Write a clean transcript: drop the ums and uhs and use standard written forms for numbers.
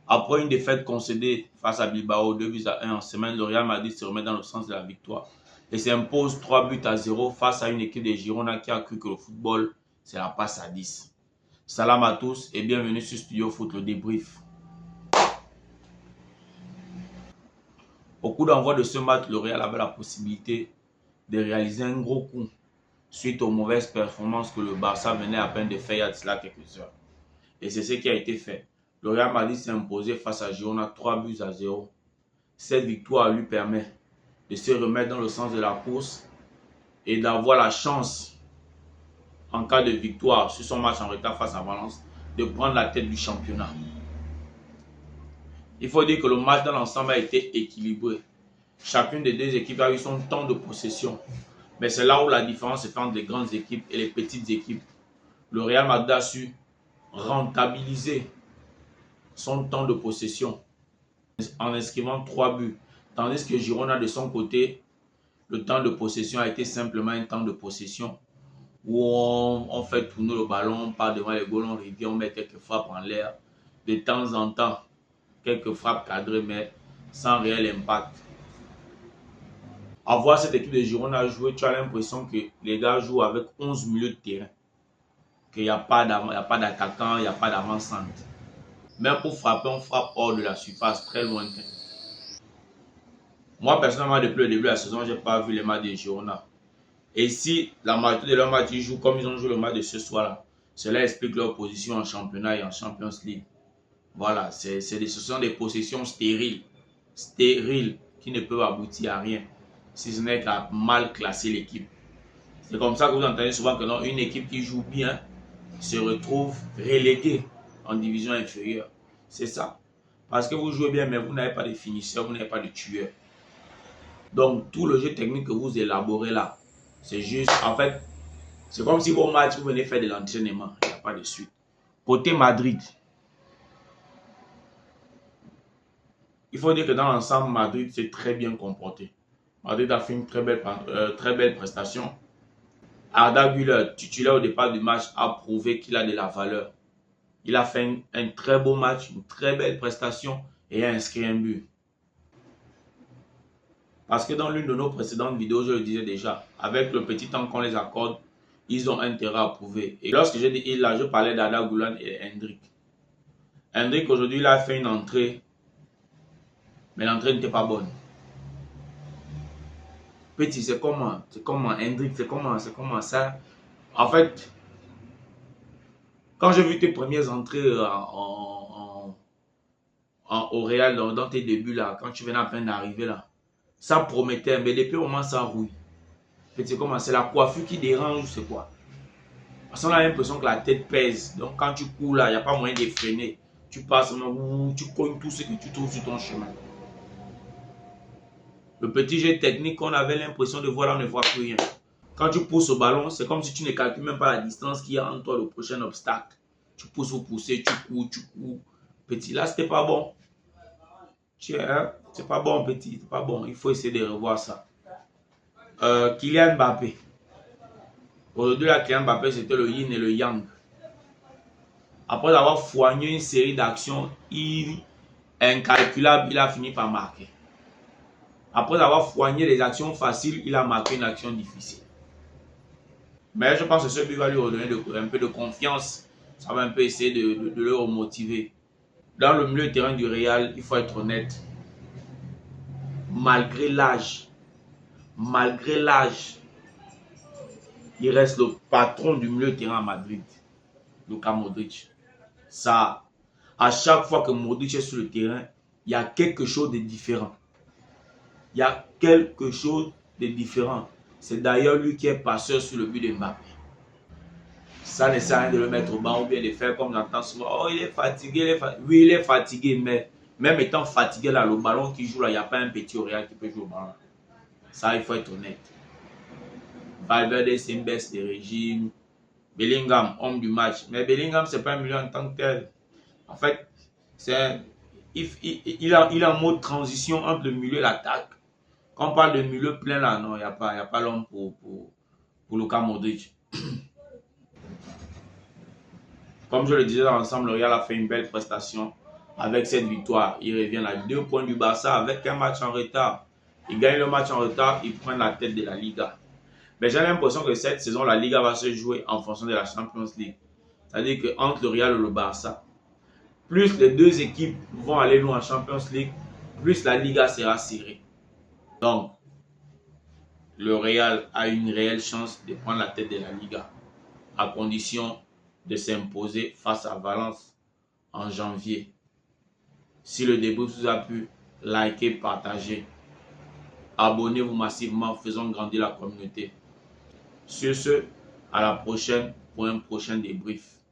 Après une défaite concédée face à Bilbao, 2 buts à 1 en semaine, le Real Madrid se remet dans le sens de la victoire et s'impose 3 buts à 0 face à une équipe de Girona qui a cru que le football, c'est la passe à 10. Salam à tous et bienvenue sur Studio Foot, le débrief. Au coup d'envoi de ce match, le Real avait la possibilité de réaliser un gros coup suite aux mauvaises performances que le Barça venait à peine de faire il y a de cela quelques heures. Et c'est ce qui a été fait. Le Real Madrid s'est imposé face à Girona 3 buts à 0. Cette victoire lui permet de se remettre dans le sens de la course et d'avoir la chance, en cas de victoire sur son match en retard face à Valence, de prendre la tête du championnat. Il faut dire que le match dans l'ensemble a été équilibré. Chacune des deux équipes a eu son temps de possession. Mais c'est là où la différence se fait entre les grandes équipes et les petites équipes. Le Real Madrid a su rentabiliser son temps de possession en inscrivant 3 buts. Tandis que Girona, de son côté, le temps de possession a été simplement un temps de possession où on fait tourner le ballon, on part devant les goals, on revient, on met quelques frappes en l'air. De temps en temps, quelques frappes cadrées, mais sans réel impact. À voir cette équipe de Girona jouer, tu as l'impression que les gars jouent avec 11 milieux de terrain. Qu'il n'y a pas d'attaquant, il n'y a pas d'avant-centre. Mais pour frapper, on frappe hors de la surface, très lointain. Moi, personnellement, depuis le début de la saison, je n'ai pas vu les matchs de Girona. Et si la majorité de leurs matchs, ils jouent comme ils ont joué le match de ce soir-là, cela explique leur position en championnat et en Champions League. Voilà, ce sont des possessions stériles qui ne peuvent aboutir à rien, si ce n'est qu'à mal classer l'équipe. C'est comme ça que vous entendez souvent que non, une équipe qui joue bien se retrouve reléguée en division inférieure. C'est ça. Parce que vous jouez bien, mais vous n'avez pas de finisseur, vous n'avez pas de tueur. Donc, tout le jeu technique que vous élaborez là, c'est juste, en fait, c'est comme si vos matchs, vous venez faire de l'entraînement. Il n'y a pas de suite. Côté Madrid, il faut dire que dans l'ensemble, Madrid s'est très bien comporté. Madrid a fait une très belle prestation. Arda Güler, titulaire au départ du match, a prouvé qu'il a de la valeur. Il a fait un très beau match, une très belle prestation et a inscrit un but. Parce que dans l'une de nos précédentes vidéos, je le disais déjà, avec le petit temps qu'on les accorde, ils ont intérêt à prouver. Et lorsque j'ai dit il là, je parlais d'Arda Güler et Hendrick. Hendrick aujourd'hui, il a fait une entrée, mais l'entrée n'était pas bonne. Petit, c'est comment Hendrick, c'est comment ça. En fait, quand j'ai vu tes premières entrées au Real dans tes débuts là, quand tu venais à peine d'arriver là, ça promettait, mais depuis au moment ça rouille. C'est comment? C'est la coiffure qui dérange ou c'est quoi? Parce qu'on a l'impression que la tête pèse. Donc quand tu cours là, il n'y a pas moyen de freiner. Tu passes, tu cognes tout ce que tu trouves sur ton chemin. Le petit jet technique qu'on avait l'impression de voir là, on ne voit plus rien. Quand tu pousses au ballon, c'est comme si tu ne calcules même pas la distance qu'il y a entre toi et le prochain obstacle. Tu pousses ou pousser, tu cours. Petit, là, c'était pas bon. Tiens, c'est pas bon, petit, c'est pas bon. Il faut essayer de revoir ça. Kylian Mbappé. Aujourd'hui, là, Kylian Mbappé, c'était le yin et le yang. Après avoir foigné une série d'actions incalculables, il a fini par marquer. Après avoir foigné les actions faciles, il a marqué une action difficile. Mais je pense que ce but va lui redonner un peu de confiance. Ça va un peu essayer de le remotiver. Dans le milieu de terrain du Real, il faut être honnête. Malgré l'âge, il reste le patron du milieu de terrain à Madrid, Luka Modric. Ça, à chaque fois que Modric est sur le terrain, il y a quelque chose de différent. Il y a quelque chose de différent. C'est d'ailleurs lui qui est passeur sur le but de Mbappé. Ça ne sert à rien de le mettre au banc ou bien de faire comme j'entends souvent. Oh, il est fatigué, Oui, il est fatigué, mais même étant fatigué, là, le ballon qui joue là, il n'y a pas un petit au Real qui peut jouer au ballon. Ça, il faut être honnête. Valverde, c'est une baisse de régime. Bellingham, homme du match. Mais Bellingham, c'est pas un milieu en tant que tel. En fait, il a un mode de transition entre le milieu et l'attaque. Quand on parle de milieu plein là, non, il n'y a pas l'homme pour Luka Modric. Comme je le disais dans l'ensemble, le Real a fait une belle prestation. Avec cette victoire, ils reviennent à 2 points du Barça avec un match en retard. Ils gagnent le match en retard, ils prennent la tête de la Liga. Mais j'ai l'impression que cette saison, la Liga va se jouer en fonction de la Champions League. C'est-à-dire qu'entre le Real et le Barça, plus les deux équipes vont aller loin en Champions League, plus la Liga sera serrée. Donc, le Real a une réelle chance de prendre la tête de la Liga, à condition de s'imposer face à Valence en janvier. Si le débrief vous a plu, likez, partagez. Abonnez-vous massivement, faisons grandir la communauté. Sur ce, à la prochaine pour un prochain débrief.